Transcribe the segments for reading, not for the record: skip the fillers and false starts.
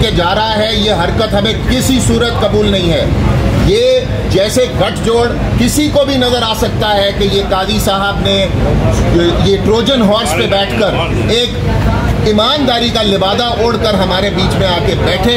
के जा रहा है, ये हरकत हमें किसी सूरत कबूल नहीं है। ये जैसे गठजोड़ किसी को भी नजर आ सकता है कि ये काजी साहब ने ये ट्रोजन हॉर्स पे बैठकर एक ईमानदारी का लिबादा ओढ़कर हमारे बीच में आके बैठे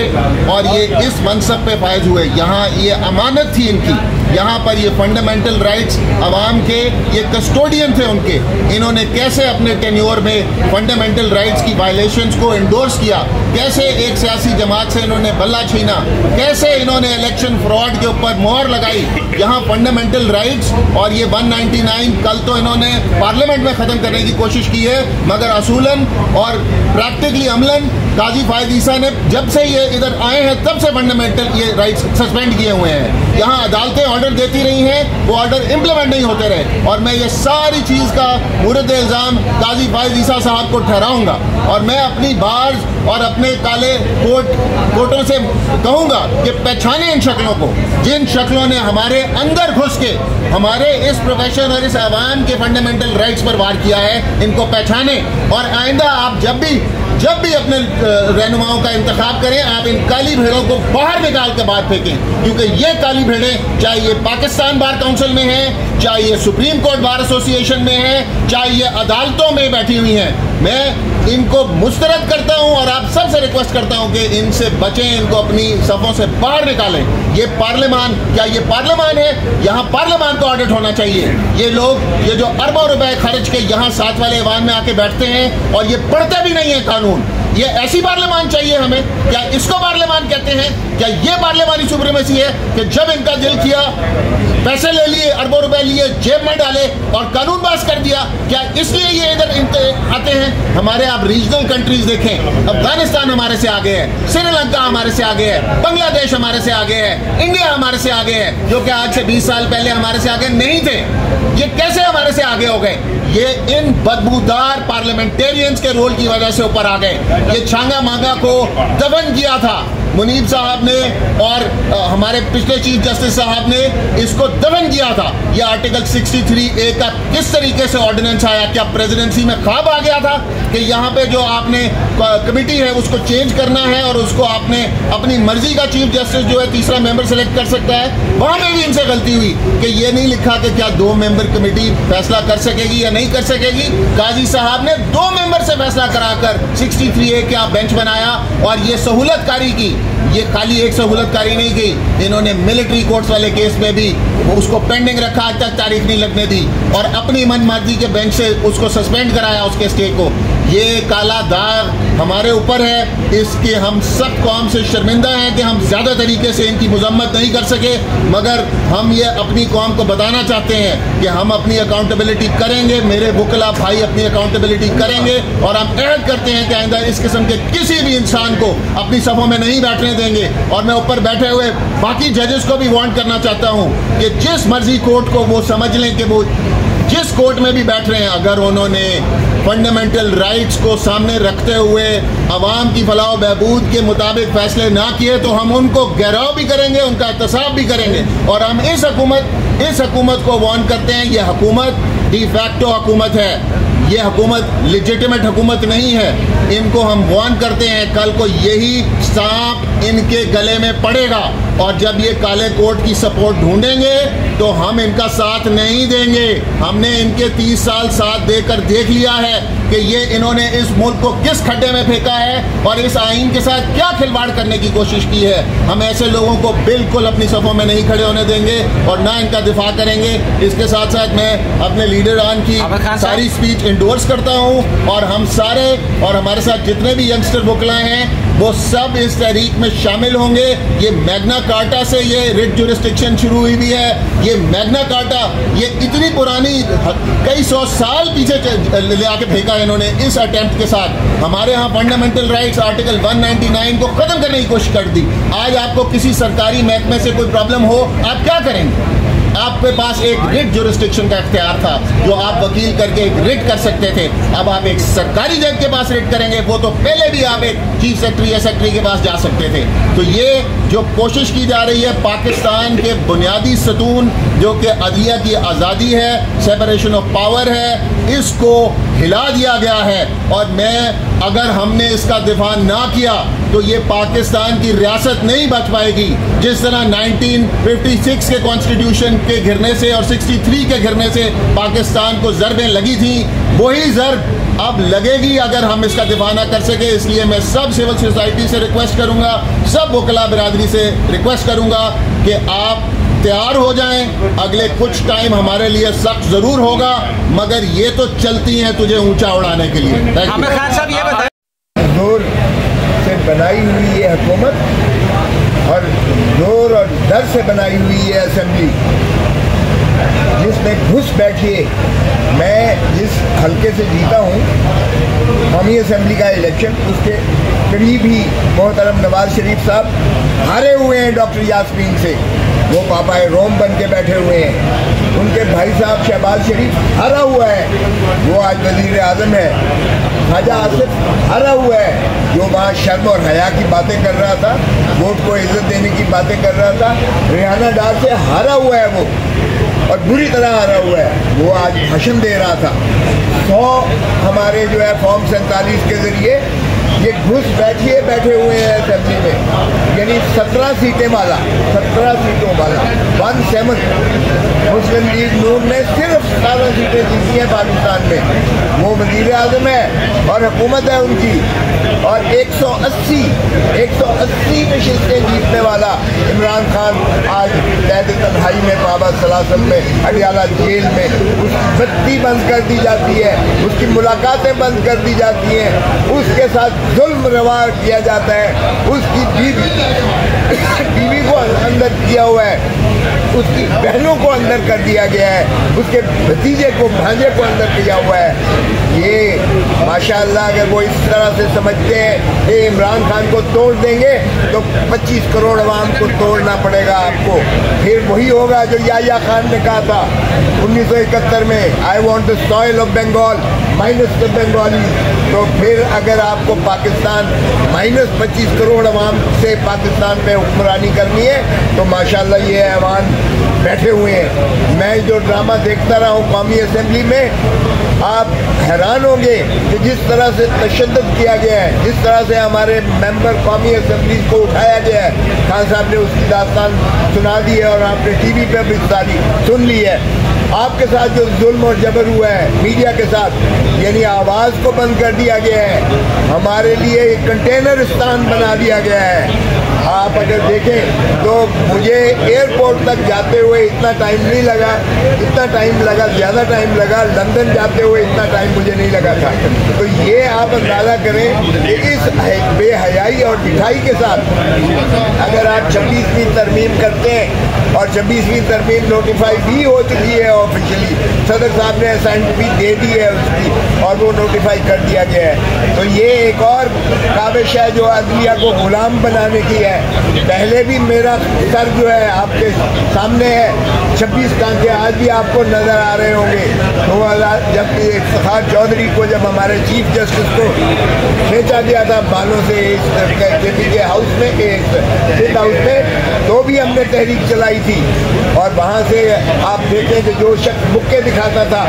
और ये इस मनसब पे फायज हुए। यहाँ ये अमानत थी इनकी, यहाँ पर ये फंडामेंटल राइट्स अवाम के ये कस्टोडियन थे उनके। इन्होंने कैसे अपने टेन्योर में फंडामेंटल राइट्स की वायलेशंस को इंडोर्स किया, कैसे एक सियासी जमात से इन्होंने बल्ला छीना, कैसे इन्होंने इलेक्शन फ्रॉड के ऊपर मोहर लगाई। यहाँ फंडामेंटल राइट्स और ये 199 कल तो इन्होंने पार्लियामेंट में ख़त्म करने की कोशिश की है, मगर असूलन और प्रैक्टिकली अमलन काजी फायद ईसा ने जब से ये इधर आए हैं तब से फंडामेंटल ये राइट्स सस्पेंड किए हुए हैं। यहाँ अदालतें ऑर्डर देती रही हैं, वो ऑर्डर इम्प्लीमेंट नहीं होते रहे। और मैं ये सारी चीज़ का मुर्द इल्ज़ाम काजी फायद ईसा साहब को ठहराऊंगा और मैं अपनी बार्स और अपने काले कोटों से कहूँगा कि पहचाने इन शक्लों को, जिन शक्लों ने हमारे अंदर घुस के हमारे इस प्रोफेशन और इस अवाम के फंडामेंटल राइट्स पर वार किया है, इनको पहचाने। और आइंदा आप जब भी अपने रहनुमाओं का इंतखाब करें, आप इन काली भेड़ों को बाहर निकाल के बाहर फेंकें, क्योंकि ये काली भेड़ें चाहे ये पाकिस्तान बार काउंसिल में है, चाहे ये सुप्रीम कोर्ट बार एसोसिएशन में है, चाहे ये अदालतों में बैठी हुई हैं। मैं इनको मुस्तरद करता हूं और आप सबसे रिक्वेस्ट करता हूं कि इनसे बचें, इनको अपनी सफ़ों से बाहर निकालें। ये पार्लियामान, क्या ये पार्लियामान है? यहाँ पार्लियामान का ऑडिट होना चाहिए। ये लोग ये जो अरबों रुपए खर्च के यहाँ साथ वाले ऐवान में आके बैठते हैं और ये पढ़ते भी नहीं है कानून, ये ऐसी पार्लियामान चाहिए हमें? क्या इसको पार्लियामान कहते हैं? क्या ये पार्लियामानी सुप्रीमेसी है कि जब इनका दिल किया पैसे ले लिए, अरबों रुपए लिए, जेब में डाले और कानून पास कर दिया? क्या इसलिए ये इधर आते हैं? हमारे आप रीजनल कंट्रीज देखें, अफगानिस्तान हमारे से आगे है, श्रीलंका हमारे से आगे है, बांग्लादेश हमारे से आगे है, इंडिया हमारे से आगे है, जो कि आज से 20 साल पहले हमारे से आगे नहीं थे। ये कैसे हमारे से आगे हो गए? ये इन बदबूदार पार्लियामेंटेरियंस के रोल की वजह से ऊपर आ गए। ये छांगा मांगा को दफन किया था मुनीब साहब ने और हमारे पिछले चीफ जस्टिस साहब ने इसको दफन किया था। ये आर्टिकल 63A का किस तरीके से ऑर्डिनेंस आया? क्या प्रेसिडेंसी में ख्वाब आ गया था कि यहाँ पे जो आपने कमेटी है उसको चेंज करना है और उसको आपने अपनी मर्जी का चीफ जस्टिस जो है तीसरा मेंबर सेलेक्ट कर सकता है? वहाँ में भी इनसे गलती हुई कि ये नहीं लिखा कि क्या 2 मेंबर कमेटी फैसला कर सकेगी या नहीं कर सकेगी। काजी साहब ने 2 मेंबर से फैसला कराकर 63A का बेंच बनाया और ये सहूलतकारी की। ये खाली एक सहूलतकारी नहीं की, इन्होंने मिलिट्री कोर्ट्स वाले केस में भी उसको पेंडिंग रखा, आज तक तारीख नहीं लगने दी और अपनी मनमाजी के बेंच से उसको सस्पेंड कराया उसके स्टे को। ये काला दाग हमारे ऊपर है, इसके हम सब कौम से शर्मिंदा हैं कि हम ज़्यादा तरीके से इनकी मजम्मत नहीं कर सके, मगर हम ये अपनी कौम को बताना चाहते हैं कि हम अपनी अकाउंटेबिलिटी करेंगे, मेरे वकला भाई अपनी अकाउंटेबिलिटी करेंगे और हम अहद करते हैं कि आइंदा इस किस्म के किसी भी इंसान को अपनी सफ़ों में नहीं बैठने देंगे। और मैं ऊपर बैठे हुए बाकी जजेस को भी वार्न करना चाहता हूँ कि जिस मर्जी कोर्ट को वो समझ लें कि वो जिस कोर्ट में भी बैठ रहे हैं, अगर उन्होंने फंडामेंटल राइट्स को सामने रखते हुए अवाम की फलाह बहबूद के मुताबिक फैसले ना किए तो हम उनको घेराव भी करेंगे, उनका एहतसाब भी करेंगे। और हम इस हुकूमत को वार्न करते हैं, ये हुकूमत डी फैक्टो हुकूमत है, ये हुकूमत लेजिटिमेट हुकूमत नहीं है। इनको हम वार्न करते हैं, कल को यही सांप इनके गले में पड़ेगा और जब ये काले कोट की सपोर्ट ढूंढेंगे तो हम इनका साथ नहीं देंगे। हमने इनके 30 साल साथ देकर देख लिया है कि ये इन्होंने इस मुल्क को किस खड्डे में फेंका है और इस आइन के साथ क्या खिलवाड़ करने की कोशिश की है। हम ऐसे लोगों को बिल्कुल अपनी सफ़ों में नहीं खड़े होने देंगे और ना इनका दिफा करेंगे। इसके साथ साथ मैं अपने लीडरान की सारी स्पीच इंडोर्स करता हूँ और हम सारे और हमारे साथ जितने भी यंगस्टर वकला हैं वो सब इस तहरीक में शामिल होंगे। ये मैग्ना कार्टा से ये रिट जुरिस्डिक्शन शुरू हुई भी है। ये मैग्ना कार्टा ये इतनी पुरानी कई 100 साल पीछे ले आके फेंका है इन्होंने इस अटेम्प्ट के साथ। हमारे यहाँ फंडामेंटल राइट्स आर्टिकल 199 को ख़त्म करने की कोशिश कर दी। आज आपको किसी सरकारी महकमे से कोई प्रॉब्लम हो, आप क्या करेंगे? आपके पास एक रिट जुरिस्डिक्शन का इख्तियार था जो आप वकील करके एक रिट कर सकते थे। अब आप एक सरकारी जज के पास रिट करेंगे, वो तो पहले भी आप एक चीफ सेक्रेटरी या सेक्रेटरी के पास जा सकते थे। तो ये जो कोशिश की जा रही है पाकिस्तान के बुनियादी सतून जो कि अदलिया की आज़ादी है, सेपरेशन ऑफ पावर है, इसको हिला दिया गया है। और मैं अगर हमने इसका दिफा ना किया तो ये पाकिस्तान की रियासत नहीं बच पाएगी। जिस तरह 1956 के कॉन्स्टिट्यूशन के गिरने से और 63 के गिरने से पाकिस्तान को ज़रबें लगी थी, वही ज़रब अब लगेगी अगर हम इसका दिफा ना कर सके। इसलिए मैं सब सिविल सोसाइटी से रिक्वेस्ट करूंगा, सब वकला बिरादरी से रिक्वेस्ट करूंगा कि आप तैयार हो जाएं। अगले कुछ टाइम हमारे लिए सख्त ज़रूर होगा, मगर ये तो चलती हैं तुझे ऊंचा उड़ाने के लिए। आमिर खान साहब ये बताएं, जोर से बनाई हुई ये हुकूमत और जोर और डर से बनाई हुई ये असेंबली, जिसमें घुस बैठिए। मैं जिस हल्के से जीता हूँ कौमी असेंबली का इलेक्शन, उसके करीब ही मोहतरम नवाज शरीफ साहब हारे हुए हैं डॉक्टर यास्मीन से। वो पापाए रोम बन के बैठे हुए हैं। उनके भाई साहब शहबाज शरीफ हारा हुआ है, वो आज वज़ीर आज़म है। ख्वाजा आसिफ हारा हुआ है, जो वहाँ शर्म और हया की बातें कर रहा था, वोट को इज्जत देने की बातें कर रहा था। रिहाना डार से हारा हुआ है वो, और बुरी तरह हारा हुआ है। वो आज भाषण दे रहा था। 100 हमारे जो है फॉर्म 47 के ज़रिए ये घुस बैठे हुए हैं असेंबली में, यानी 17 सीटें वाला, 17 सीटों वाला 17। मुस्लिम लीग नून ने सिर्फ 17 सीटें जीती हैं पाकिस्तान में। वो वज़ीर आज़म है और हुकूमत है उनकी, और 180 नशिस्तें जीतने वाला इमरान खान आज कैद तन्हाई में बाबा सलासम में अडियाला जेल में, उसकी बत्ती बंद कर दी जाती है, उसकी मुलाकातें बंद कर दी जाती हैं, उसके साथ जुल्म रवा किया जाता है। उसकी बीवी को अंदर किया हुआ है, उसकी बहनों को अंदर कर दिया गया है, उसके भतीजे को भांजे को अंदर किया हुआ है। ये माशाअल्लाह अगर वो इस तरह से समझते हैं कि इमरान खान को तोड़ देंगे तो 25 करोड़ अवाम को तोड़ना पड़ेगा आपको। फिर वही होगा जो याया खान ने कहा था 1971 में, I want the soil of Bengal minus the Bengali. तो फिर अगर आपको पाकिस्तान माइनस 25 करोड़ अवाम से पाकिस्तान में हुक्मरानी करनी है तो माशाअल्लाह ये ऐवान बैठे हुए हैं। मैं जो ड्रामा देखता रहा हूँ कौमी असेंबली में, आप हैरान होंगे कि जिस तरह से तशद्दुद किया गया है, जिस तरह से हमारे मेंबर कौमी असेंबली को उठाया गया है। खान साहब ने उसकी दास्तान सुना दी है और आपने टीवी पे भी सारी सुन ली है। आपके साथ जो जुल्म और जबर हुआ है मीडिया के साथ, यानी आवाज़ को बंद कर दिया गया है, हमारे लिए एक कंटेनर स्थान बना दिया गया है। आप अगर देखें तो मुझे एयरपोर्ट तक जाते हुए इतना टाइम नहीं लगा, इतना टाइम लगा, ज़्यादा टाइम लगा लंदन जाते हुए, इतना टाइम मुझे नहीं लगा था। तो ये आप अंदाज़ा करें कि इस बेहयाई और ढिठाई के साथ अगर आप 26वीं तरमीम करते हैं, और 26वीं तरमीम नोटिफाई भी हो चुकी है ऑफिशियली, सदर साहब ने असाइनमेंट भी दे दी है उसकी, और वो नोटिफाई कर दिया गया है। तो ये एक और काविश है जो अदलिया को गुलाम बनाने की है। पहले भी मेरा सर जो है आपके सामने है, 26 टांके आज भी आपको नज़र आ रहे होंगे। 2000 जब इफ्तिखार चौधरी को जब हमारे चीफ जस्टिस को खींचा गया था बालों से जेपी के हाउस में, स्टेट हाउस में, तो भी हमने तहरीक चलाई थी। और वहाँ से आप देखें कि जो शख्स मुक्के दिखाता था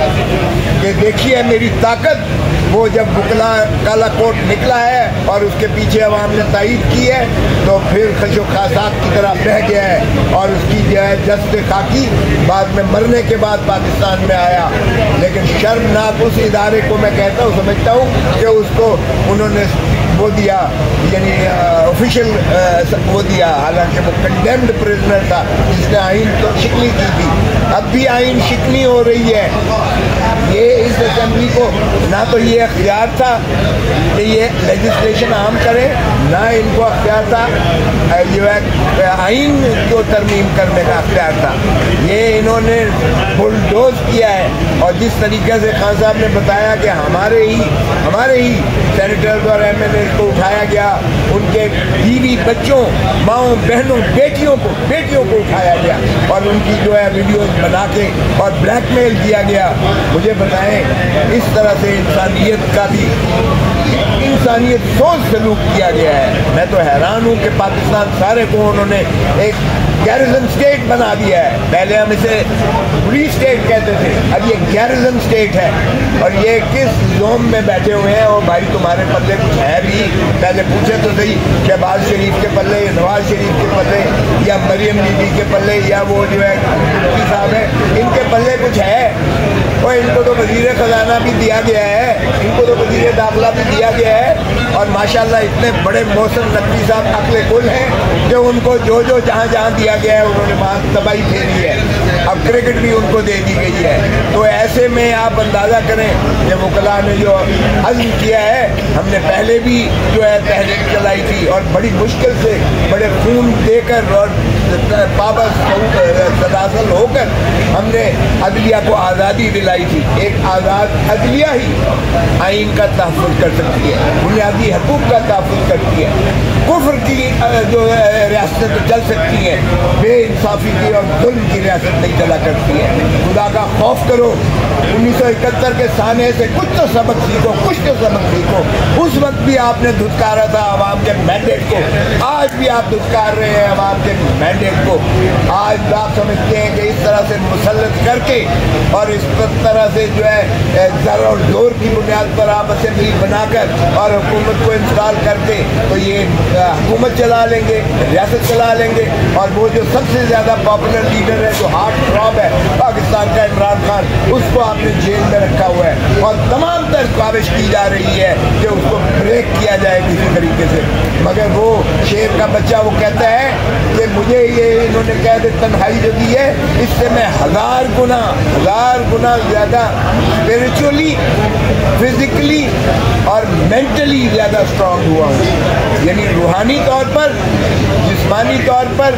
कि देखिए मेरी ताकत, वो जब बुकला काला कोट निकला है और उसके पीछे अवाम ने तायीद की है तो फिर खशो खासाक की तरह बह गया है। और उसकी जो है जस्त खाकी बाद में मरने के बाद पाकिस्तान में आया। लेकिन शर्मनाक उस इदारे को मैं कहता हूँ, समझता हूँ कि उसको उन्होंने वो दिया, यानी ऑफिशियल वो दिया, हालांकि वो कंडेम्ड प्रिजनर था जिसने आइन तो शिकनी की थी। अब भी आइन शिकनी हो रही है। ये इस असेंबली को ना तो ये अख्तियार था कि ये लेजिस्लेशन आम करें, ना इनको अख्तियार था जो है आइन को तरमीम करने का अख्तियार था। ये इन्होंने बुलडोज किया है। और जिस तरीके से खान साहब ने बताया कि हमारे ही सेनेटर्स और MNA को उठाया गया, उनके बीवी बच्चों, माओं बहनों, बेटियों को उठाया गया और उनकी जो है वीडियोस बना के और ब्लैकमेल किया गया। मुझे बताएं, इस तरह से इंसानियत का भी इंसानियत सोच सलूक किया गया है। मैं तो हैरान हूँ कि पाकिस्तान सारे को उन्होंने एक गैरिजन स्टेट बना दिया है। पहले हम इसे पुलिस स्टेट कहते थे, अब ये गैरिजन स्टेट है। और ये किस जोम में बैठे हुए हैं। और भाई तुम्हारे पल्ले कुछ है भी? पहले पूछे तो सही, शहबाज शरीफ के पल्ले, नवाज शरीफ के पल्ले, या मरियम बीबी के पल्ले, या वो जो है मुफ्ती साहब है, इनके पल्ले कुछ है? और इनको तो वजीर खजाना भी दिया गया है, इनको तो वजीर दाखिला भी दिया गया है। और माशाल्लाह इतने बड़े मौसम नकवी साहब अक्ल कुल हैं जो उनको जो जहाँ जहाँ दिया गया है उन्होंने वहाँ तबाही फेरी है। अब क्रिकेट भी उनको दे दी गई है। तो ऐसे में आप अंदाज़ा करें कि वकला ने जो अज़्म किया है, हमने पहले भी जो है तहरीक चलाई थी और बड़ी मुश्किल से बड़े खून देकर और पाबंद सदासल होकर हमने अदलिया को आज़ादी दिलाई थी। एक आज़ाद अदलिया ही आइन का तहफ़्फ़ुज़ कर सकती है, बुनियादी हकूक़ का तहफ़्फ़ुज़ करती है। कुफ्र की जो रियासतें तो चल सकती हैं, बेइंसाफ़ी की और जुल्म की रियासत नहीं चला करती है। खुदा का खौफ करो। 1971 के साने से कुछ तो सबक सीखो, कुछ तो सबक सीखो। उस वक्त भी आपने धुतकारा था अवाम के मैंडेट को, आज भी आप धुतकार रहे हैं अवाम के मैंडेट को। आज आप समझते हैं कि इस तरह से मुसल्लत करके और इस तरह से जो है ज़र और ज़ोर की बुनियाद पर आप असेंबली बनाकर और हुकूमत को इंस्टॉल करके तो ये हुकूमत चला लेंगे, रियासत चला लेंगे। और वो जो सबसे ज़्यादा पॉपुलर लीडर है, जो हार्ट थ्रॉब है पाकिस्तान का, इमरान खान, उसको आपने जेल में रखा हुआ है और तमाम तर काविश की जा रही है कि उसको ब्रेक किया जाए किसी तरीके से। मगर वो शेर का बच्चा वो कहता है कि मुझे ये इन्होंने कैद तन्हाई जो दी है, इससे मैं हज़ार गुना ज़्यादा स्पिरिचुअली, फिज़िकली और मेंटली ज़्यादा स्ट्रॉन्ग हुआ हूँ। यानी रूहानी तौर पर, जिस्मानी तौर पर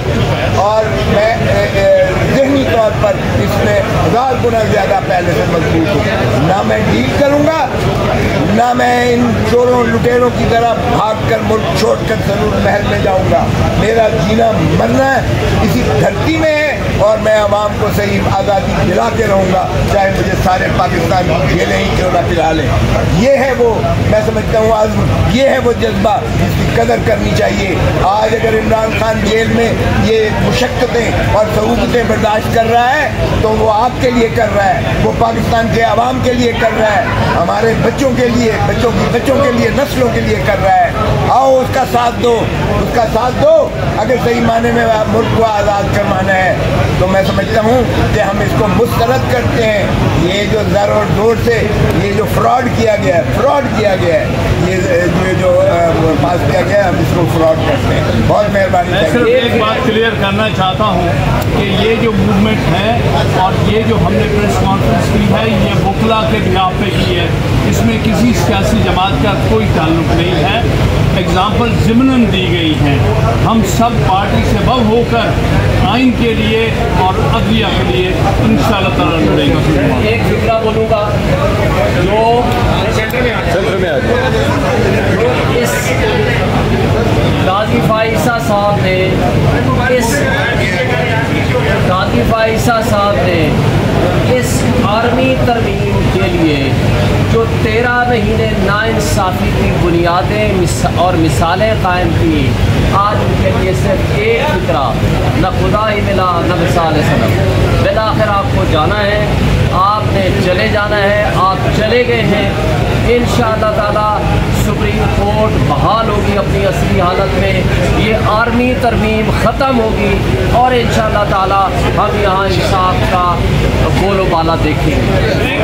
और मैं ज़हनी तौर पर इसमें 1000 गुना ज़्यादा पहले से मजबूत हूँ। ना मैं डील करूँगा, ना मैं इन चोरों लुटेरों की तरह भाग कर मुल्क छोड़ कर जरूर महल में जाऊँगा। मेरा जीना मरना इसी धरती में है और मैं आवाम को सही आज़ादी दिला के रहूँगा, चाहे मुझे सारे पाकिस्तान की जेलें ही क्यों ना पिला लें। ये है वो, मैं समझता हूँ आज ये है वो जज्बा जिसकी कदर करनी चाहिए। आज अगर इमरान खान जेल में ये मुशक्क़तें और सहूलतें बर्दाश्त कर रहा है तो वो आपके लिए कर रहा है, वो पाकिस्तान के अवाम के लिए कर रहा है, हमारे बच्चों के लिए, बच्चों के लिए, नस्लों के लिए कर रहा है। आओ उसका साथ दो, उसका साथ दो। अगर सही माने में मुल्क को आज़ाद करवाना है तो मैं समझता हूँ कि हम इसको मुस्तरद करते हैं। ये जो ज़र और ज़ोर से ये जो फ्रॉड किया गया है, ये जो पास किया गया है, हम इसको फ्रॉड करते हैं। बहुत मेहरबानी। मैं सिर्फ एक बात क्लियर करना चाहता हूँ कि ये जो मूवमेंट है और ये जो हमने प्रेस कॉन्फ्रेंस की है, ये वकला के बिहाफ पे की है, इसमें किसी सियासी जमात का कोई ताल्लुक नहीं है। एग्जाम्पल ज़िमनन दी गई हैं। हम सब पार्टी से बव होकर आइन के लिए और अदलिया के लिए इंशाअल्लाह ताला लड़ेंगे। एक फिक्रा बोलूँगा जो सेंटर में आ इस गाजी फाइसा साहब ने इस आर्मी तरमीम के लिए जो 13 महीने नाइंसाफ़ी की बुनियादें और मिसालें कायम की, आज उनके लिए सिर्फ एक फिक्रा, न खुदा ही मिला न मिसाल सनम। बिलाखिर आपको जाना है, आपने चले जाना है, आप चले गए हैं। इंशाअल्लाह ताला सुप्रीम कोर्ट बहाल होगी अपनी असली हालत में, ये आर्मी तरमीम ख़त्म होगी और इंशाअल्लाह ताला हम यहाँ इंसाफ का बोलो बाला देखेंगे।